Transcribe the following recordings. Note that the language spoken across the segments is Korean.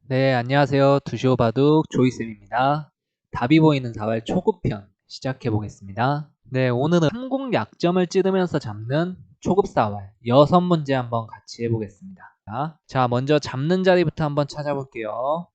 네, 안녕하세요. 두시오바둑 조이쌤입니다. 답이 보이는 다발 초급편 시작해 보겠습니다. 네, 오늘은 항공 약점을 찌르면서 잡는 초급 사활 6문제 한번 같이 해보겠습니다. 자, 먼저 잡는 자리부터 한번 찾아볼게요.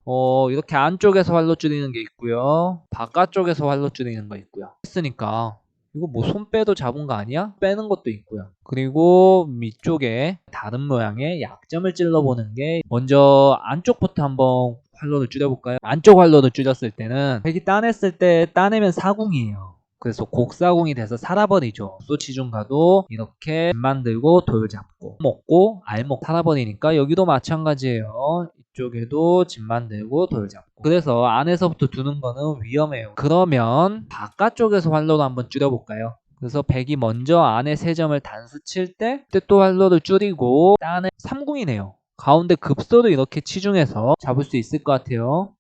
이렇게 안쪽에서 활로 줄이는 게 있고요. 바깥쪽에서 활로 줄이는 거 있고요. 했으니까 이거 뭐 손 빼도 잡은 거 아니야? 빼는 것도 있고요. 그리고 밑쪽에 다른 모양의 약점을 찔러보는 게 먼저 안쪽부터 한번 활로를 줄여볼까요? 안쪽 활로를 줄였을 때는 백이 따냈을 때 따내면 사궁이에요. 그래서 곡사궁이 돼서 살아버리죠. 소치중 가도 이렇게 집 만들고 돌 잡고 먹고 알먹 살아버리니까 여기도 마찬가지예요. 이쪽에도 집 만들고 돌 잡고 그래서 안에서부터 두는 거는 위험해요. 그러면 바깥쪽에서 활로를 한번 줄여볼까요? 그래서 백이 먼저 안에 3점을 단수 칠 때 그때 또 활로를 줄이고 딴에 3궁이네요. 가운데 급소를 이렇게 치중해서 잡을 수 있을 것 같아요.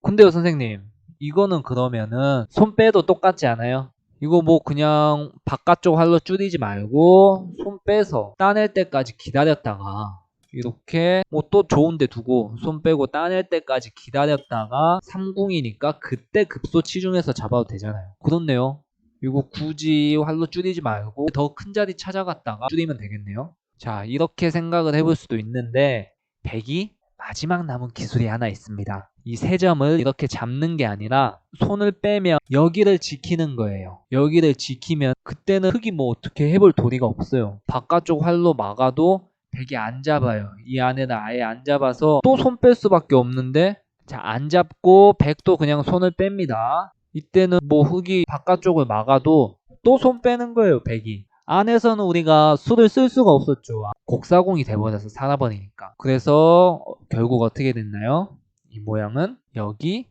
근데요 선생님, 이거는 그러면은 손 빼도 똑같지 않아요? 이거 뭐 그냥 바깥쪽 활로 줄이지 말고 손 빼서 따낼 때까지 기다렸다가 이렇게 뭐 또 좋은데 두고 손 빼고 따낼 때까지 기다렸다가 3궁이니까 그때 급소 치중해서 잡아도 되잖아요. 그렇네요. 이거 굳이 활로 줄이지 말고 더 큰 자리 찾아갔다가 줄이면 되겠네요. 자, 이렇게 생각을 해볼 수도 있는데 백이 마지막 남은 기술이 하나 있습니다. 이 3점을 이렇게 잡는 게 아니라 손을 빼면 여기를 지키는 거예요. 여기를 지키면 그때는 흙이 뭐 어떻게 해볼 도리가 없어요. 바깥쪽 활로 막아도 백이 안 잡아요. 이 안에는 아예 안 잡아서 또 손 뺄 수밖에 없는데, 자, 안 잡고 백도 그냥 손을 뺍니다. 이때는 뭐 흙이 바깥쪽을 막아도 또 손 빼는 거예요, 백이. 안에서는 우리가 수를 쓸 수가 없었죠. 곡사공이 돼버려서 살아버리니까. 그래서 결국 어떻게 됐나요? 이 모양은 여기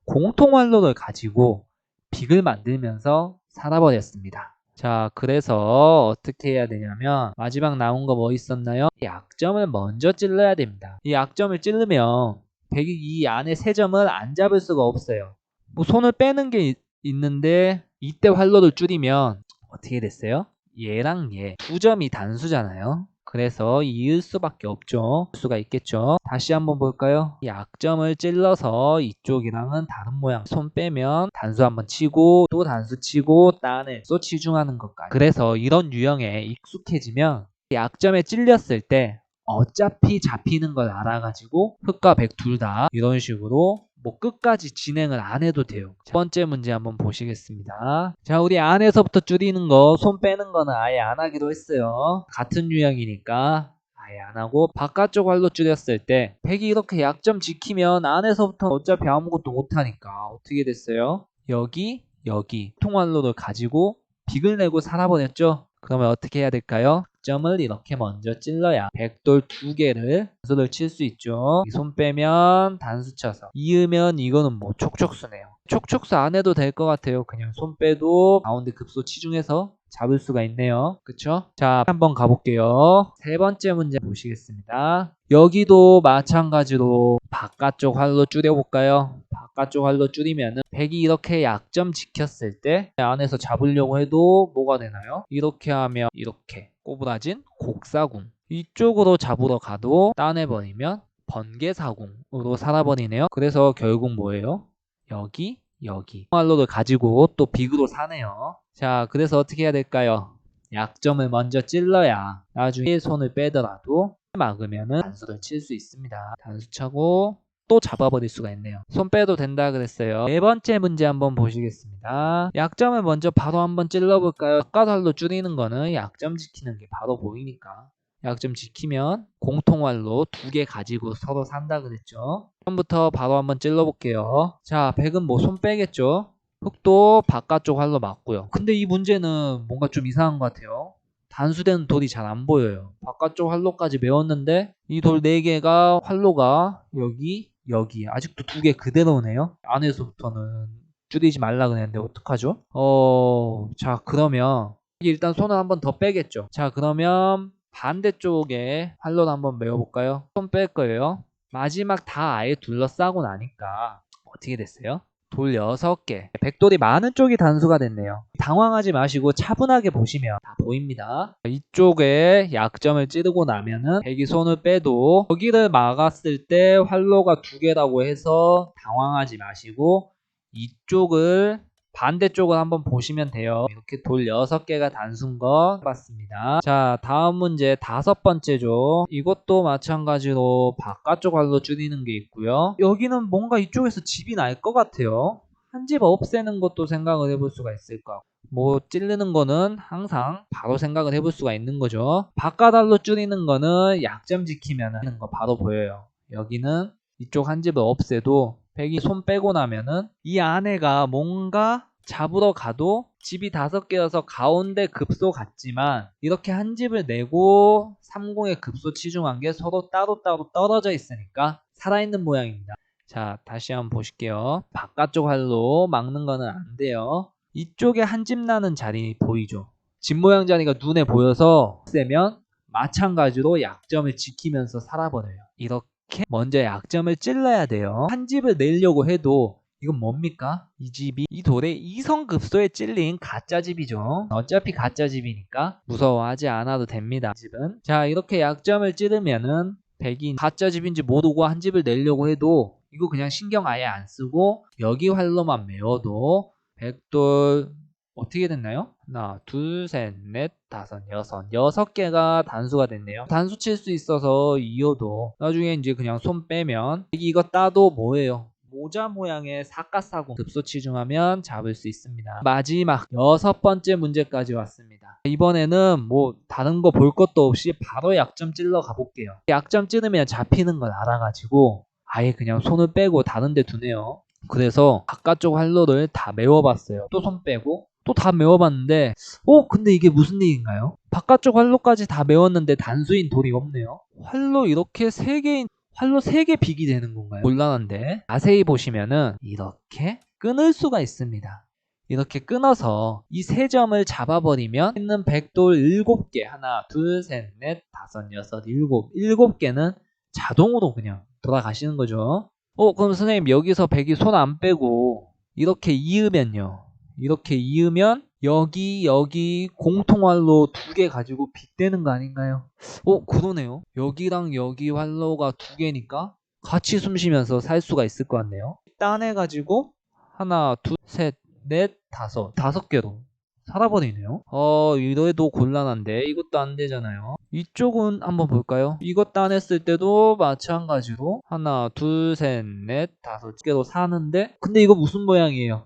공통활로를 가지고 빅을 만들면서 살아버렸습니다. 자, 그래서 어떻게 해야 되냐면 마지막 나온 거 뭐 있었나요? 약점을 먼저 찔러야 됩니다. 이 약점을 찌르면 백이 이 안에 3점을 안 잡을 수가 없어요. 뭐 손을 빼는 게 있는데 이때 활로를 줄이면 어떻게 됐어요? 얘랑 얘 2점이 단수잖아요. 그래서 이을 수밖에 없죠. 수가 있겠죠. 다시 한번 볼까요? 약점을 찔러서 이쪽이랑은 다른 모양. 손 빼면 단수 한번 치고 또 단수 치고 따내 또 치중하는 것까지. 그래서 이런 유형에 익숙해지면 약점에 찔렸을 때 어차피 잡히는 걸 알아가지고 흑과 백 둘 다 이런 식으로 뭐 끝까지 진행을 안 해도 돼요. 첫 번째 문제 한번 보시겠습니다. 자, 우리 안에서부터 줄이는 거, 손 빼는 거는 아예 안 하기로 했어요. 같은 유형이니까 아예 안 하고 바깥쪽 활로 줄였을 때 백이 이렇게 약점 지키면 안에서부터 어차피 아무것도 못하니까 어떻게 됐어요? 여기 통활로를 가지고 빅을 내고 살아버렸죠? 그러면 어떻게 해야 될까요? 점을 이렇게 먼저 찔러야 백돌 2개를 단수를 칠 수 있죠. 손 빼면 단수 쳐서 이으면 이거는 뭐 촉촉수네요. 촉촉수 안 해도 될 것 같아요. 그냥 손 빼도 가운데 급소 치중해서 잡을 수가 있네요. 그쵸? 자, 한번 가볼게요. 세 번째 문제 보시겠습니다. 여기도 마찬가지로 바깥쪽 활로 줄여볼까요? 바깥쪽 활로 줄이면은 백이 이렇게 약점 지켰을 때 안에서 잡으려고 해도 뭐가 되나요? 이렇게 하면 이렇게 꼬부라진 곡사궁, 이쪽으로 잡으러 가도 따내버리면 번개사궁으로 살아버리네요. 그래서 결국 뭐예요? 여기 활로를 가지고 또 빅으로 사네요. 자, 그래서 어떻게 해야 될까요? 약점을 먼저 찔러야 나중에 손을 빼더라도 막으면은 단수를 칠 수 있습니다. 단수 차고 또 잡아버릴 수가 있네요. 손 빼도 된다 그랬어요. 네 번째 문제 한번 보시겠습니다. 약점을 먼저 바로 한번 찔러볼까요? 바깥활로 줄이는 거는 약점 지키는 게 바로 보이니까 약점 지키면 공통활로 2개 가지고 서로 산다 그랬죠. 처음부터 바로 한번 찔러볼게요. 자, 백은 뭐 손 빼겠죠. 흑도 바깥쪽 활로 맞고요. 근데 이 문제는 뭔가 좀 이상한 것 같아요. 단수되는 돌이 잘 안 보여요. 바깥쪽 활로까지 메웠는데 이 돌 4개가 활로가 여기 아직도 2개 그대로네요. 안에서부터는 줄이지 말라 그랬는데 어떡하죠? 자, 그러면 일단 손을 한번 더 빼겠죠. 자, 그러면 반대쪽에 활로를 한번 메워볼까요? 손 뺄 거예요. 마지막 다 아예 둘러싸고 나니까 어떻게 됐어요? 돌 6개. 백돌이 많은 쪽이 단수가 됐네요. 당황하지 마시고 차분하게 보시면 다 보입니다. 이쪽에 약점을 찌르고 나면은 백이 손을 빼도 여기를 막았을 때 활로가 2개라고 해서 당황하지 마시고 이쪽을 반대쪽을 한번 보시면 돼요. 이렇게 돌 6개가 단수인 거 해봤습니다. 자, 다음 문제 5번째죠. 이것도 마찬가지로 바깥쪽 활로 줄이는 게 있고요. 여기는 뭔가 이쪽에서 집이 날 것 같아요. 한 집 없애는 것도 생각을 해볼 수가 있을 것 같고, 뭐 찌르는 거는 항상 바로 생각을 해볼 수가 있는 거죠. 바깥 활로 줄이는 거는 약점 지키면 하는 거 바로 보여요. 여기는 이쪽 한 집을 없애도 백이 손 빼고 나면은 이 안에가 뭔가 잡으러 가도 집이 5개여서 가운데 급소 같지만 이렇게 한 집을 내고 30의 급소 치중한 게 서로 따로따로 떨어져 있으니까 살아있는 모양입니다. 자, 다시 한번 보실게요. 바깥쪽 활로 막는 거는 안 돼요. 이쪽에 한 집 나는 자리 보이죠? 집 모양 자리가 눈에 보여서 세면 마찬가지로 약점을 지키면서 살아버려요. 이렇게 먼저 약점을 찔러야 돼요. 한 집을 내려고 해도 이건 뭡니까? 이 집이 이 돌에 이성급소에 찔린 가짜집이죠. 어차피 가짜집이니까 무서워하지 않아도 됩니다. 이 집은. 자, 이렇게 약점을 찌르면은 백이 가짜집인지 모르고 한 집을 내려고 해도 이거 그냥 신경 아예 안 쓰고 여기 활로만 메워도 백돌 어떻게 됐나요? 하나, 둘, 셋, 넷, 다섯, 여섯 개가 단수가 됐네요. 단수 칠 수 있어서 이어도 나중에 이제 그냥 손 빼면 이거 따도 뭐예요? 모자 모양의 사카사공 급소 치중하면 잡을 수 있습니다. 마지막 6번째 문제까지 왔습니다. 이번에는 뭐 다른 거 볼 것도 없이 바로 약점 찔러 가볼게요. 약점 찌르면 잡히는 걸 알아가지고 아예 그냥 손을 빼고 다른 데 두네요. 그래서 바깥쪽 활로를 다 메워봤어요. 또 손 빼고 또 다 메워봤는데 근데 이게 무슨 일인가요? 바깥쪽 활로까지 다 메웠는데 단수인 돌이 없네요. 활로 이렇게 3개인 활로 3개 빅이 되는 건가요? 곤란한데 자세히 보시면은 이렇게 끊을 수가 있습니다. 이렇게 끊어서 이 3점을 잡아버리면 있는 백돌 7개 하나 둘 셋 넷 다섯 여섯 일곱 7개는 자동으로 그냥 돌아가시는 거죠. 그럼 선생님 여기서 백이 손 안 빼고 이렇게 이으면요. 이렇게 이으면 여기 공통활로 2개 가지고 빗대는 거 아닌가요? 그러네요. 여기랑 여기 활로가 2개니까 같이 숨 쉬면서 살 수가 있을 것 같네요. 따내가지고 하나, 둘, 셋, 넷, 다섯 개로 살아버리네요. 이래도 곤란한데 이것도 안 되잖아요. 이쪽은 한번 볼까요? 이것 따냈을 때도 마찬가지로 하나, 둘, 셋, 넷, 5개로 사는데 근데 이거 무슨 모양이에요?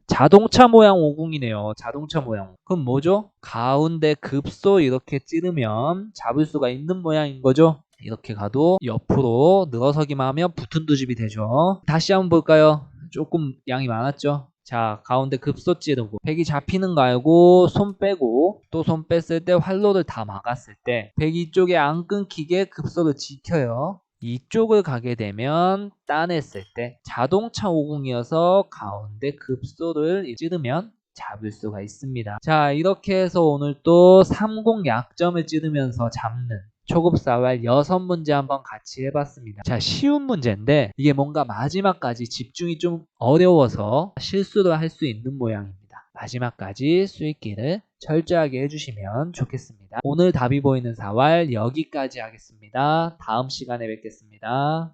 자동차 모양 오궁이네요. 자동차 모양. 그럼 뭐죠? 가운데 급소 이렇게 찌르면 잡을 수가 있는 모양인 거죠? 이렇게 가도 옆으로 늘어서기만 하면 붙은 두 집이 되죠. 다시 한번 볼까요? 조금 양이 많았죠? 자, 가운데 급소 찌르고 백이 잡히는 거 알고 손 빼고 또 손 뺐을 때 활로를 다 막았을 때 백이 이쪽에 안 끊기게 급소를 지켜요. 이쪽을 가게 되면 따냈을 때 자동차 오궁이어서 가운데 급소를 찌르면 잡을 수가 있습니다. 자, 이렇게 해서 오늘 또 30 약점을 찌르면서 잡는 초급사활 6문제 한번 같이 해봤습니다. 자, 쉬운 문제인데 이게 뭔가 마지막까지 집중이 좀 어려워서 실수를 할 수 있는 모양입니다. 마지막까지 수익기를 철저하게 해주시면 좋겠습니다. 오늘 답이 보이는 사활 여기까지 하겠습니다. 다음 시간에 뵙겠습니다.